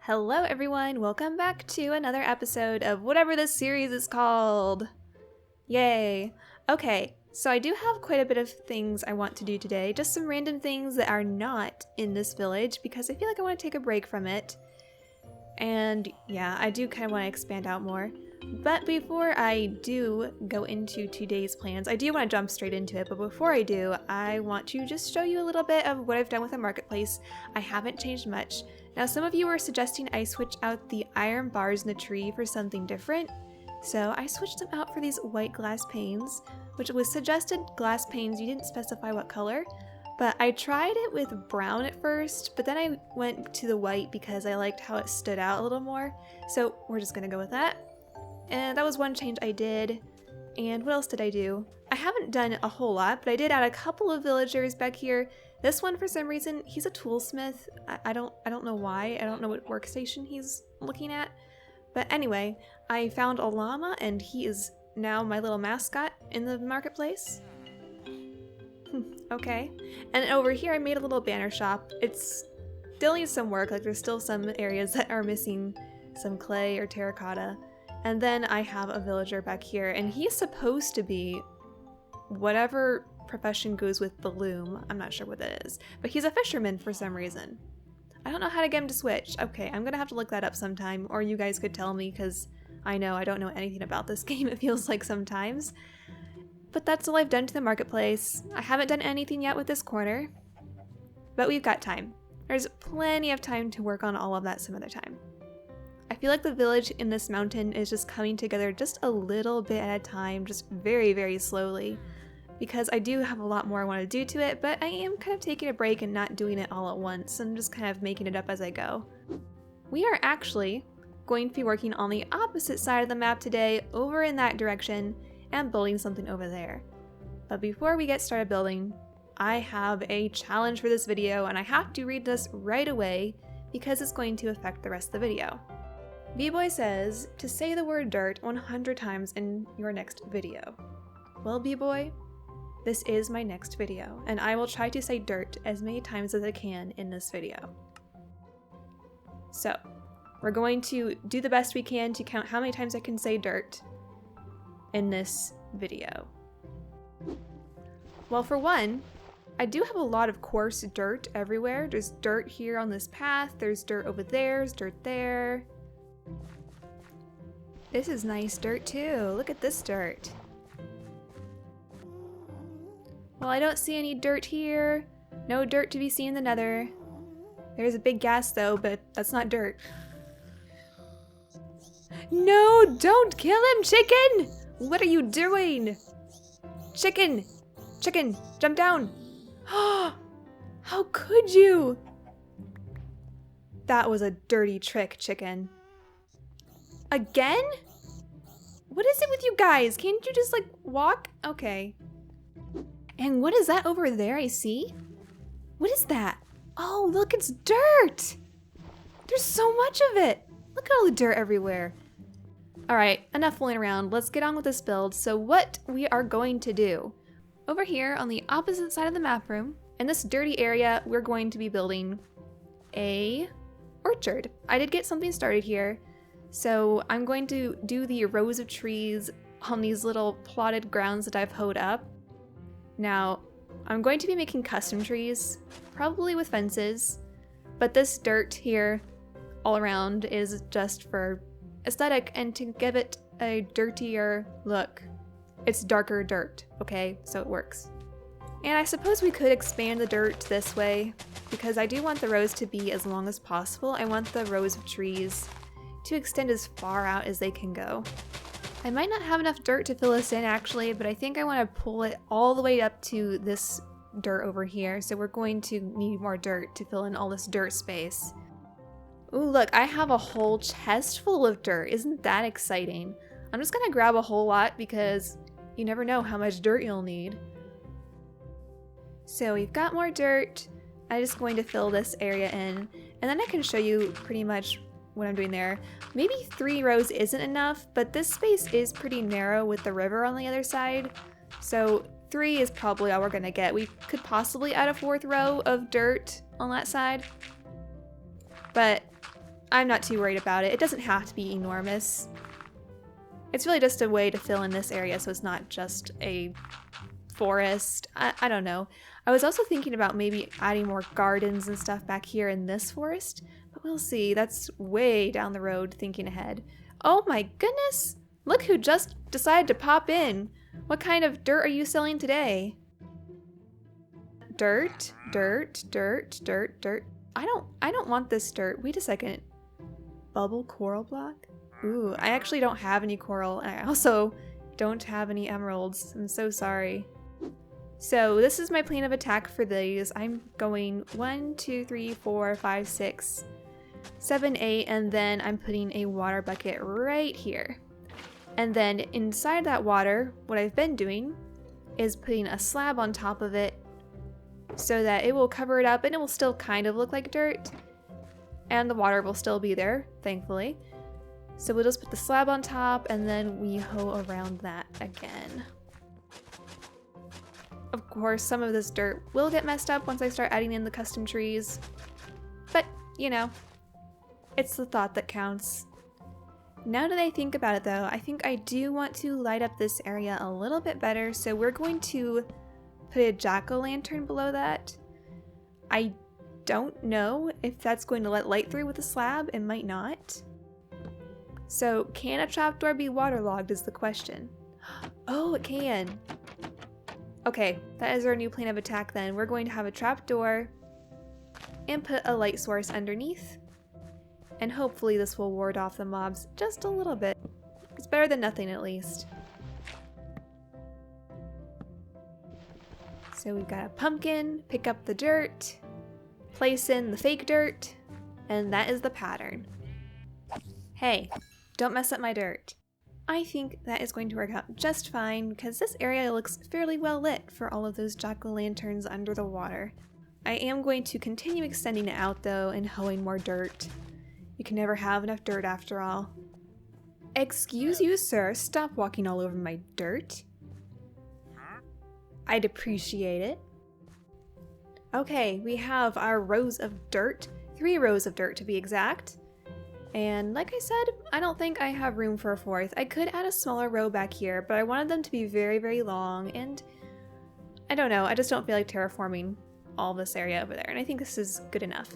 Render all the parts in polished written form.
Hello everyone, welcome back to another episode of whatever this series is called. Yay! Okay, so I do have quite a bit of things I want to do today, just some random things that are not in this village because I feel like I want to take a break from it. And yeah, I do kind of want to expand out more. But before I do go into today's plans, I do want to jump straight into it, but before I do, I want to just show you a little bit of what I've done with the marketplace. I haven't changed much. Now, some of you were suggesting I switch out the iron bars in the tree for something different, so I switched them out for these white glass panes, which was suggested glass panes. You didn't specify what color, but I tried it with brown at first, but then I went to the white because I liked how it stood out a little more, so we're just gonna go with that. And that was one change I did. And what else did I do? I haven't done a whole lot, but I did add a couple of villagers back here. This one, for some reason, he's a toolsmith. I don't know why. I don't know what workstation he's looking at. But anyway, I found a llama, and he is now my little mascot in the marketplace. Okay. And over here, I made a little banner shop. It's still needs some work. Like, there's still some areas that are missing some clay or terracotta. And then I have a villager back here, and he's supposed to be whatever profession goes with the loom. I'm not sure what that is, but he's a fisherman for some reason. I don't know how to get him to switch. Okay, I'm gonna have to look that up sometime, or you guys could tell me, because I know I don't know anything about this game, it feels like sometimes. But that's all I've done to the marketplace. I haven't done anything yet with this corner, but we've got time. There's plenty of time to work on all of that some other time. I feel like the village in this mountain is just coming together just a little bit at a time, just very, very slowly, because I do have a lot more I want to do to it, but I am kind of taking a break and not doing it all at once. I'm just kind of making it up as I go. We are actually going to be working on the opposite side of the map today, over in that direction, and building something over there. But before we get started building, I have a challenge for this video, and I have to read this right away because it's going to affect the rest of the video. B-Boy says to say the word dirt 100 times in your next video. Well, B-Boy, this is my next video, and I will try to say dirt as many times as I can in this video. So, we're going to do the best we can to count how many times I can say dirt in this video. Well, for one, I do have a lot of coarse dirt everywhere. There's dirt here on this path, there's dirt over there, there's dirt there. This is nice dirt too. Look at this dirt. Well, I don't see any dirt here. No dirt to be seen in the nether. There's a big gas though, but that's not dirt. No, don't kill him, chicken! What are you doing? Chicken! Chicken, jump down! How could you? That was a dirty trick, chicken. Again? What is it with you guys? Can't you just like walk? Okay. And what is that over there I see? What is that? Oh, look, it's dirt! There's so much of it! Look at all the dirt everywhere. Alright, enough fooling around. Let's get on with this build. So what we are going to do, over here on the opposite side of the map room, in this dirty area, we're going to be building a orchard. I did get something started here. So I'm going to do the rows of trees on these little plotted grounds that I've hoed up. Now, I'm going to be making custom trees, probably with fences, but this dirt here all around is just for aesthetic and to give it a dirtier look. It's darker dirt, okay? So it works. And I suppose we could expand the dirt this way, because I do want the rows to be as long as possible. I want the rows of trees to extend as far out as they can go. I might not have enough dirt to fill this in actually, but I think I want to pull it all the way up to this dirt over here, so we're going to need more dirt to fill in all this dirt space. Ooh, look, I have a whole chest full of dirt. Isn't that exciting? I'm just gonna grab a whole lot because you never know how much dirt you'll need. So we've got more dirt. I'm just going to fill this area in, and then I can show you pretty much what I'm doing there. Maybe 3 rows isn't enough, but this space is pretty narrow with the river on the other side, so 3 is probably all we're gonna get. We could possibly add a 4th row of dirt on that side, but I'm not too worried about it. It doesn't have to be enormous. It's really just a way to fill in this area so it's not just a forest. I don't know. I was also thinking about maybe adding more gardens and stuff back here in this forest, but we'll see. That's way down the road, thinking ahead. Oh my goodness! Look who just decided to pop in. What kind of dirt are you selling today? Dirt, dirt, dirt, dirt, dirt. I don't want this dirt. Wait a second. Bubble coral block? Ooh, I actually don't have any coral, and I also don't have any emeralds. I'm so sorry. So this is my plan of attack for these. I'm going 1, 2, 3, 4, 5, 6, 7, 8, and then I'm putting a water bucket right here. And then inside that water, what I've been doing is putting a slab on top of it so that it will cover it up and it will still kind of look like dirt. And the water will still be there, thankfully. So we'll just put the slab on top and then we hoe around that again. Of course, some of this dirt will get messed up once I start adding in the custom trees. But, you know, it's the thought that counts. Now that I think about it though, I think I do want to light up this area a little bit better, so we're going to put a jack-o'-lantern below that. I don't know if that's going to let light through with the slab. It might not. So, can a trapdoor be waterlogged is the question. Oh, it can. Okay, that is our new plan of attack then. We're going to have a trapdoor and put a light source underneath. And hopefully this will ward off the mobs just a little bit. It's better than nothing at least. So we've got a pumpkin, pick up the dirt, place in the fake dirt, and that is the pattern. Hey, don't mess up my dirt. I think that is going to work out just fine because this area looks fairly well lit for all of those jack-o'-lanterns under the water. I am going to continue extending it out though and hoeing more dirt. You can never have enough dirt after all. Excuse you, sir, stop walking all over my dirt. I'd appreciate it. Okay, we have our rows of dirt, 3 rows of dirt to be exact. And like I said, I don't think I have room for a 4th. I could add a smaller row back here, but I wanted them to be very, very long, and I don't know, I just don't feel like terraforming all this area over there, and I think this is good enough.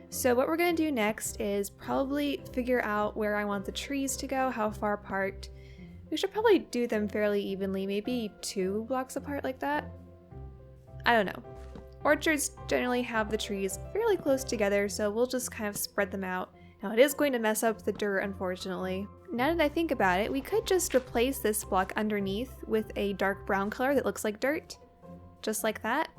So what we're going to do next is probably figure out where I want the trees to go, how far apart. We should probably do them fairly evenly, maybe 2 blocks apart like that. I don't know. Orchards generally have the trees fairly close together, so we'll just kind of spread them out. Now it is going to mess up the dirt, unfortunately. Now that I think about it, we could just replace this block underneath with a dark brown color that looks like dirt. Just like that.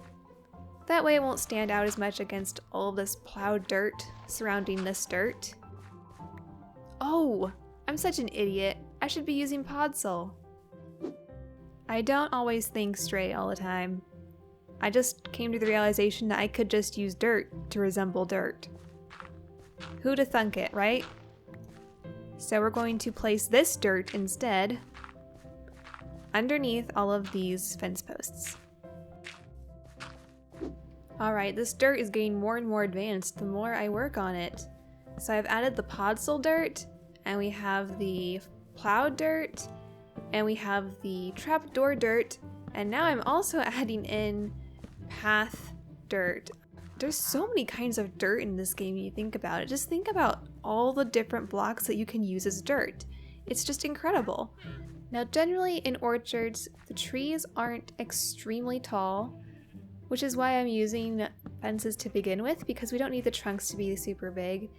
That way it won't stand out as much against all of this plowed dirt surrounding this dirt. Oh, I'm such an idiot. I should be using Podzol. I don't always think straight all the time. I just came to the realization that I could just use dirt to resemble dirt. Who'da thunk it, right? So we're going to place this dirt instead underneath all of these fence posts. Alright, this dirt is getting more and more advanced the more I work on it. So I've added the Podzol dirt, and we have the plowed dirt, and we have the trapdoor dirt, and now I'm also adding in path dirt. There's so many kinds of dirt in this game when you think about it. Just think about all the different blocks that you can use as dirt. It's just incredible. Now generally in orchards, the trees aren't extremely tall, which is why I'm using fences to begin with, because we don't need the trunks to be super big.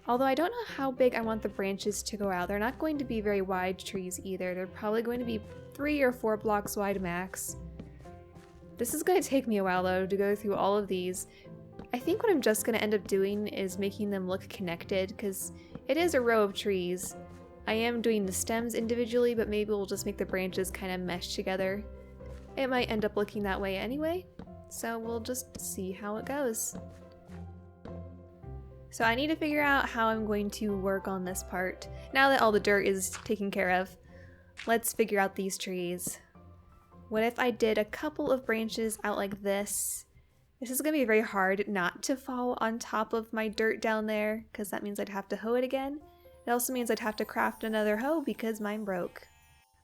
Although I don't know how big I want the branches to go out. They're not going to be very wide trees either. They're probably going to be 3 or 4 blocks wide max. This is going to take me a while though to go through all of these. I think what I'm just going to end up doing is making them look connected, because it is a row of trees. I am doing the stems individually, but maybe we'll just make the branches kind of mesh together. It might end up looking that way anyway, so we'll just see how it goes. So I need to figure out how I'm going to work on this part. Now that all the dirt is taken care of, let's figure out these trees. What if I did a couple of branches out like this, This is going to be very hard not to fall on top of my dirt down there, because that means I'd have to hoe it again. It also means I'd have to craft another hoe because mine broke.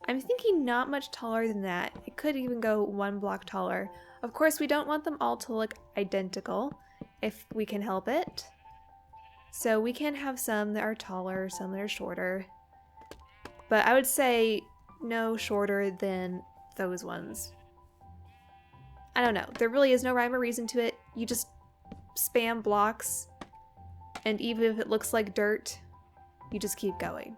I'm thinking not much taller than that. It could even go 1 block taller. Of course, we don't want them all to look identical, if we can help it. So we can have some that are taller, some that are shorter. But I would say no shorter than those ones. I don't know. There really is no rhyme or reason to it. You just spam blocks, and even if it looks like dirt, you just keep going.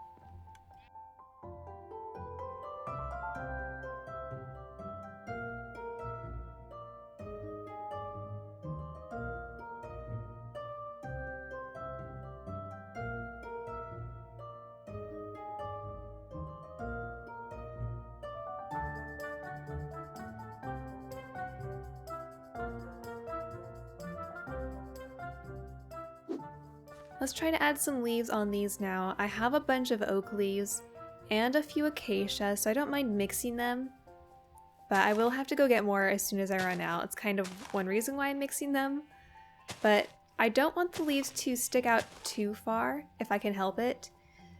Let's try to add some leaves on these now. I have a bunch of oak leaves and a few acacia, so I don't mind mixing them. But I will have to go get more as soon as I run out. It's kind of one reason why I'm mixing them. But I don't want the leaves to stick out too far, if I can help it.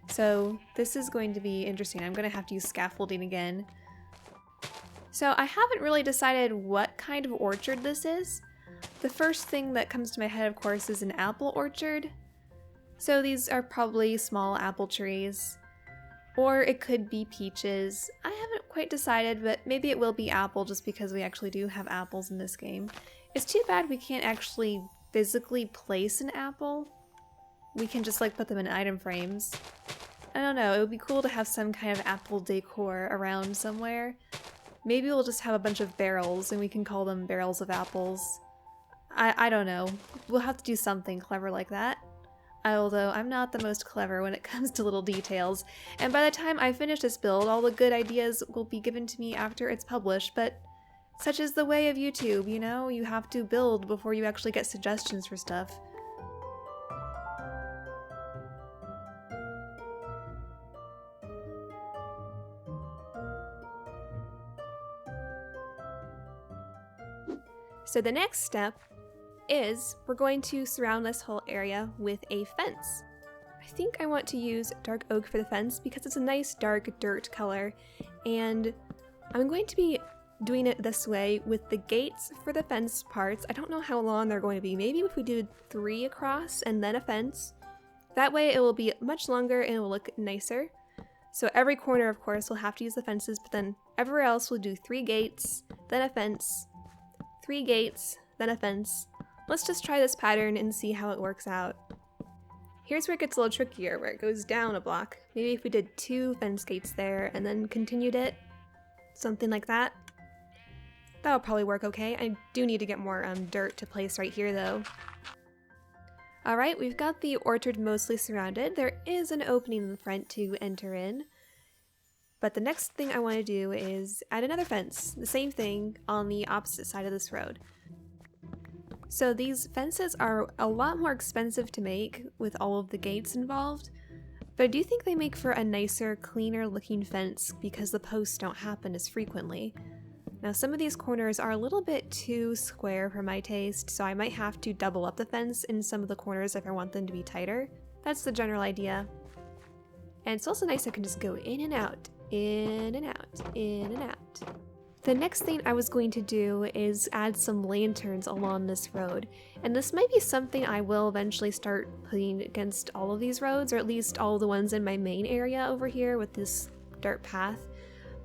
So this is going to be interesting. I'm going to have to use scaffolding again. So I haven't really decided what kind of orchard this is. The first thing that comes to my head, of course, is an apple orchard. So these are probably small apple trees, or it could be peaches. I haven't quite decided, but maybe it will be apple just because we actually do have apples in this game. It's too bad we can't actually physically place an apple. We can just like put them in item frames. I don't know, it would be cool to have some kind of apple decor around somewhere. Maybe we'll just have a bunch of barrels and we can call them barrels of apples. I don't know. We'll have to do something clever like that. Although I'm not the most clever when it comes to little details, and by the time I finish this build, all the good ideas will be given to me after it's published, but such is the way of YouTube, you know? You have to build before you actually get suggestions for stuff. So the next step is we're going to surround this whole area with a fence. I think I want to use dark oak for the fence because it's a nice dark dirt color, and I'm going to be doing it this way with the gates for the fence parts. I don't know how long they're going to be. Maybe if we do 3 across and then a fence, that way it will be much longer and it will look nicer. So every corner, of course, we'll have to use the fences, but then everywhere else we'll do 3 gates, then a fence, 3 gates, then a fence. Let's just try this pattern and see how it works out. Here's where it gets a little trickier, where it goes down a block. Maybe if we did 2 fence gates there and then continued it, something like that. That would probably work okay. I do need to get more dirt to place right here though. Alright, we've got the orchard mostly surrounded. There is an opening in the front to enter in. But the next thing I want to do is add another fence, the same thing on the opposite side of this road. So these fences are a lot more expensive to make with all of the gates involved, but I do think they make for a nicer, cleaner looking fence because the posts don't happen as frequently. Now some of these corners are a little bit too square for my taste, so I might have to double up the fence in some of the corners if I want them to be tighter. That's the general idea. And it's also nice I can just go in and out, in and out, in and out. The next thing I was going to do is add some lanterns along this road, and this might be something I will eventually start putting against all of these roads, or at least all of the ones in my main area over here with this dirt path.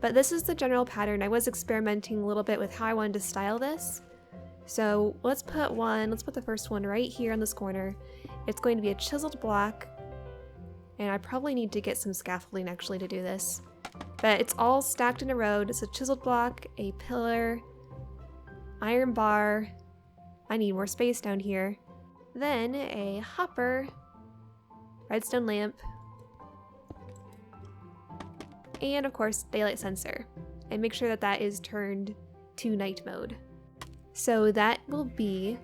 But this is the general pattern. I was experimenting a little bit with how I wanted to style this. So let's put the first one right here on this corner. It's going to be a chiseled block, and I probably need to get some scaffolding actually to do this. But it's all stacked in a row. It's a chiseled block, a pillar, iron bar. I need more space down here. Then a hopper, redstone lamp, and of course daylight sensor. And make sure that that is turned to night mode. So that will be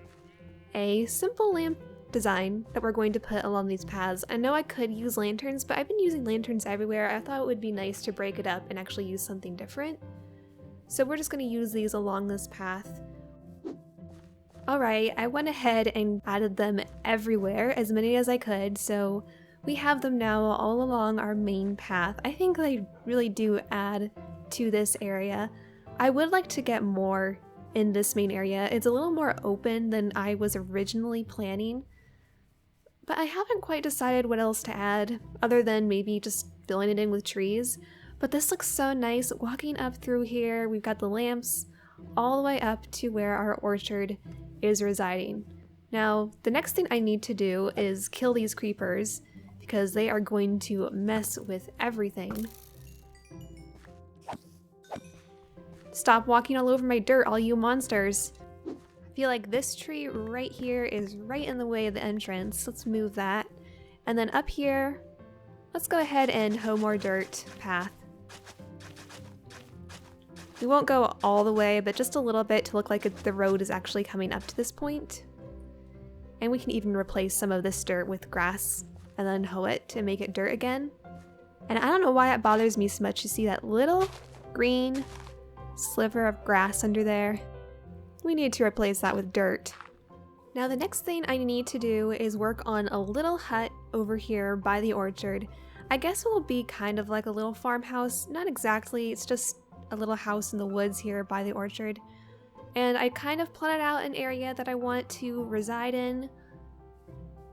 a simple lamp design that we're going to put along these paths. I know I could use lanterns, but I've been using lanterns everywhere. I thought it would be nice to break it up and actually use something different. So we're just going to use these along this path. Alright, I went ahead and added them everywhere, as many as I could, so we have them now all along our main path. I think they really do add to this area. I would like to get more in this main area. It's a little more open than I was originally planning, but I haven't quite decided what else to add, other than maybe just filling it in with trees. But this looks so nice. Walking up through here, we've got the lamps all the way up to where our orchard is residing. Now, the next thing I need to do is kill these creepers, because they are going to mess with everything. Stop walking all over my dirt, all you monsters. I feel like this tree right here is right in the way of the entrance. Let's move that. And then up here, let's go ahead and hoe more dirt path. We won't go all the way, but just a little bit to look like the road is actually coming up to this point. And we can even replace some of this dirt with grass and then hoe it to make it dirt again. And I don't know why it bothers me so much to see that little green sliver of grass under there. We need to replace that with dirt. Now the next thing I need to do is work on a little hut over here by the orchard. I guess it will be kind of like a little farmhouse. Not exactly, it's just a little house in the woods here by the orchard. And I kind of plotted out an area that I want to reside in,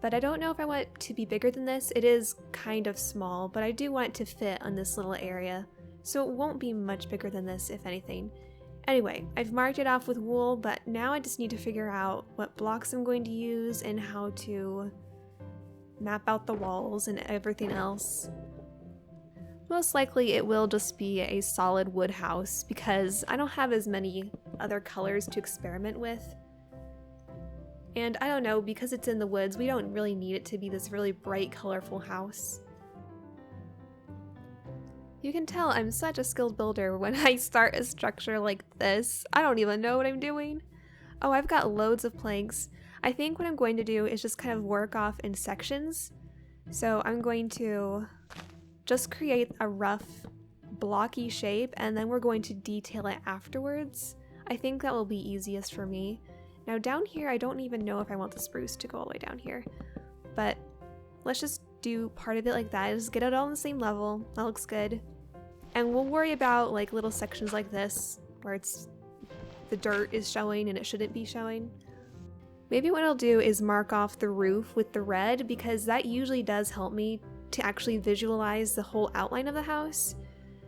but I don't know if I want it to be bigger than this. It is kind of small, but I do want it to fit on this little area. So it won't be much bigger than this, if anything. Anyway, I've marked it off with wool, but now I just need to figure out what blocks I'm going to use and how to map out the walls and everything else. Most likely it will just be a solid wood house because I don't have as many other colors to experiment with. And I don't know, because it's in the woods, we don't really need it to be this really bright, colorful house. You can tell I'm such a skilled builder when I start a structure like this. I don't even know what I'm doing. Oh, I've got loads of planks. I think what I'm going to do is just kind of work off in sections. So I'm going to just create a rough, blocky shape, and then we're going to detail it afterwards. I think that will be easiest for me. Now down here, I don't even know if I want the spruce to go all the way down here, but let's just do part of it like that. Just get it all on the same level. That looks good. And we'll worry about like little sections like this where the dirt is showing and it shouldn't be showing. Maybe what I'll do is mark off the roof with the red, because that usually does help me to actually visualize the whole outline of the house.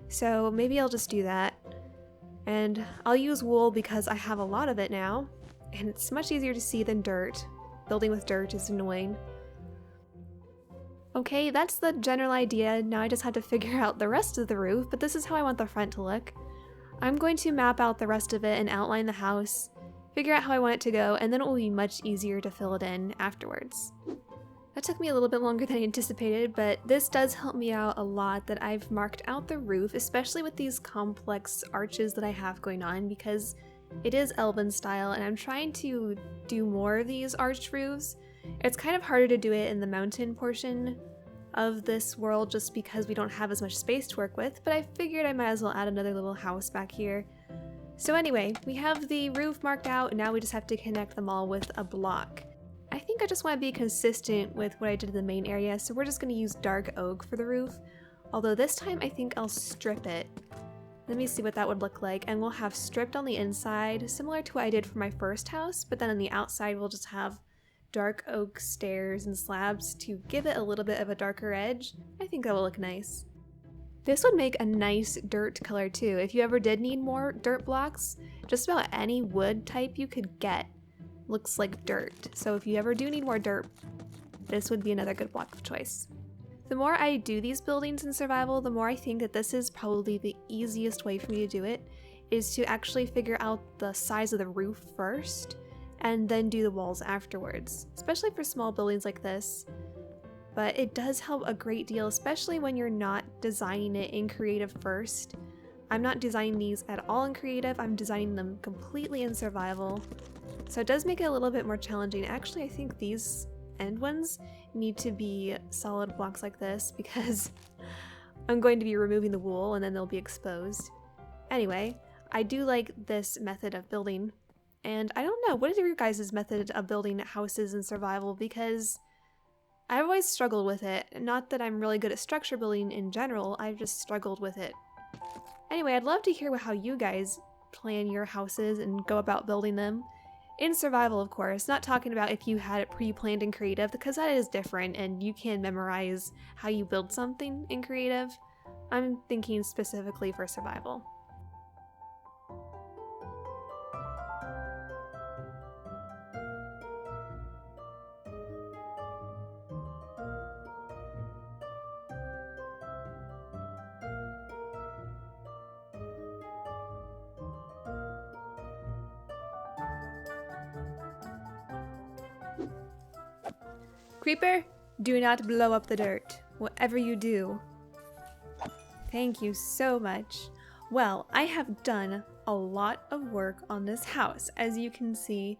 So maybe I'll just do that. And I'll use wool because I have a lot of it now, and it's much easier to see than dirt. Building with dirt is annoying. Okay, that's the general idea. Now I just have to figure out the rest of the roof, but this is how I want the front to look. I'm going to map out the rest of it and outline the house, figure out how I want it to go, and then it will be much easier to fill it in afterwards. That took me a little bit longer than I anticipated, but this does help me out a lot that I've marked out the roof, especially with these complex arches that I have going on, because it is Elven style and I'm trying to do more of these arched roofs. It's kind of harder to do it in the mountain portion of this world just because we don't have as much space to work with, but I figured I might as well add another little house back here. So anyway, we have the roof marked out, and now we just have to connect them all with a block. I think I just want to be consistent with what I did in the main area, so we're just going to use dark oak for the roof, although this time I think I'll strip it. Let me see what that would look like, and we'll have stripped on the inside, similar to what I did for my first house, but then on the outside we'll just have dark oak stairs and slabs to give it a little bit of a darker edge. I think that will look nice. This would make a nice dirt color too. If you ever did need more dirt blocks, just about any wood type you could get looks like dirt. So if you ever do need more dirt, this would be another good block of choice. The more I do these buildings in survival, the more I think that this is probably the easiest way for me to do it, is to actually figure out the size of the roof first and then do the walls afterwards, especially for small buildings like this. But it does help a great deal, especially when you're not designing it in creative first. I'm not designing these at all in creative, I'm designing them completely in survival. So it does make it a little bit more challenging. Actually, I think these end ones need to be solid blocks like this because I'm going to be removing the wool and then they'll be exposed. Anyway, I do like this method of building. And I don't know, what is your guys' method of building houses in survival? Because I've always struggled with it. Not that I'm really good at structure building in general, I've just struggled with it. Anyway, I'd love to hear how you guys plan your houses and go about building them. In survival, of course, not talking about if you had it pre-planned in creative, because that is different and you can memorize how you build something in creative. I'm thinking specifically for survival. Creeper, do not blow up the dirt, whatever you do. Thank you so much. Well, I have done a lot of work on this house. As you can see,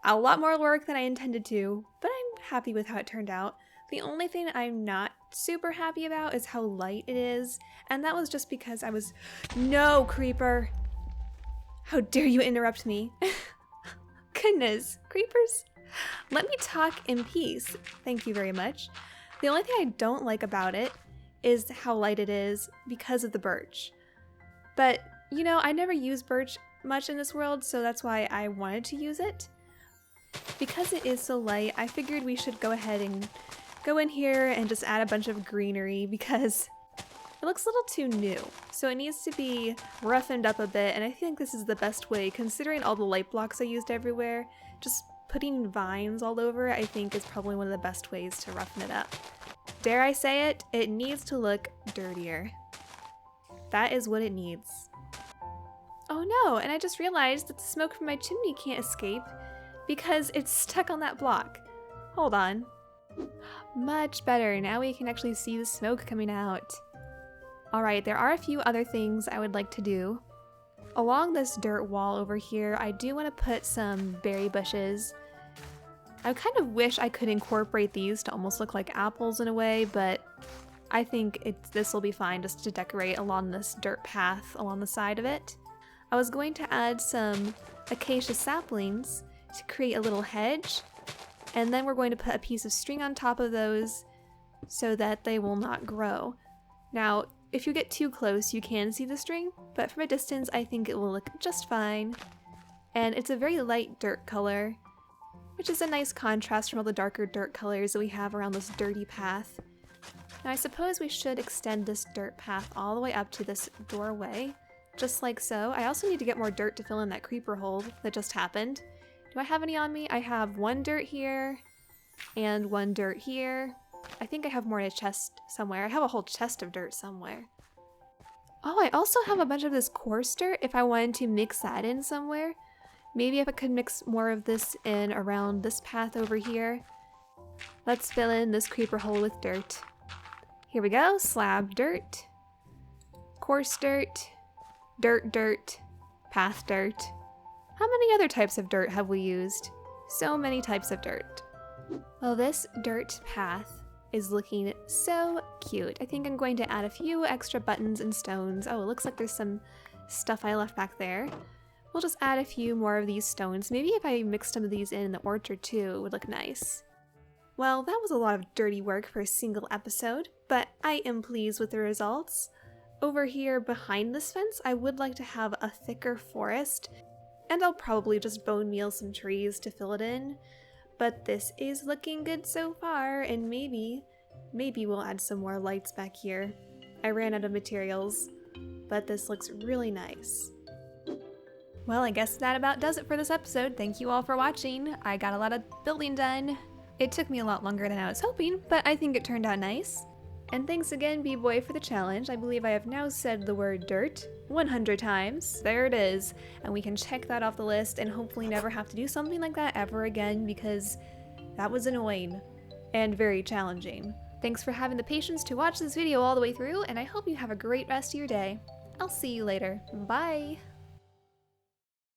a lot more work than I intended to, but I'm happy with how it turned out. The only thing I'm not super happy about is how light it is, and that was just because I was— No, Creeper! How dare you interrupt me? Goodness, creepers. Let me talk in peace. Thank you very much. The only thing I don't like about it is how light it is because of the birch. But, you know, I never use birch much in this world, so that's why I wanted to use it. Because it is so light, I figured we should go ahead and go in here and just add a bunch of greenery because it looks a little too new. So it needs to be roughened up a bit, and I think this is the best way considering all the light blocks I used everywhere. Just putting vines all over it, I think, is probably one of the best ways to roughen it up. Dare I say it, it needs to look dirtier. That is what it needs. Oh no, and I just realized that the smoke from my chimney can't escape because it's stuck on that block. Hold on. Much better, now we can actually see the smoke coming out. Alright, there are a few other things I would like to do. Along this dirt wall over here, I do want to put some berry bushes. I kind of wish I could incorporate these to almost look like apples in a way, but I think this will be fine just to decorate along this dirt path along the side of it. I was going to add some acacia saplings to create a little hedge, and then we're going to put a piece of string on top of those so that they will not grow. Now, if you get too close, you can see the string, but from a distance, I think it will look just fine. And it's a very light dirt color, which is a nice contrast from all the darker dirt colors that we have around this dirty path. Now I suppose we should extend this dirt path all the way up to this doorway, just like so. I also need to get more dirt to fill in that creeper hole that just happened. Do I have any on me? I have one dirt here, and one dirt here. I think I have more in a chest somewhere. I have a whole chest of dirt somewhere. Oh, I also have a bunch of this coarse dirt if I wanted to mix that in somewhere. Maybe if I could mix more of this in around this path over here. Let's fill in this creeper hole with dirt. Here we go, slab dirt, coarse dirt, dirt, path dirt. How many other types of dirt have we used? So many types of dirt. Well, this dirt path is looking so cute. I think I'm going to add a few extra buttons and stones. Oh, it looks like there's some stuff I left back there. We'll just add a few more of these stones. Maybe if I mixed some of these in the orchard too, it would look nice. Well, that was a lot of dirty work for a single episode, but I am pleased with the results. Over here behind this fence, I would like to have a thicker forest, and I'll probably just bone meal some trees to fill it in. But this is looking good so far, and maybe we'll add some more lights back here. I ran out of materials, but this looks really nice. Well, I guess that about does it for this episode. Thank you all for watching. I got a lot of building done. It took me a lot longer than I was hoping, but I think it turned out nice. And thanks again, B-Boy, for the challenge. I believe I have now said the word dirt 100 times. There it is. And we can check that off the list and hopefully never have to do something like that ever again, because that was annoying and very challenging. Thanks for having the patience to watch this video all the way through, and I hope you have a great rest of your day. I'll see you later. Bye!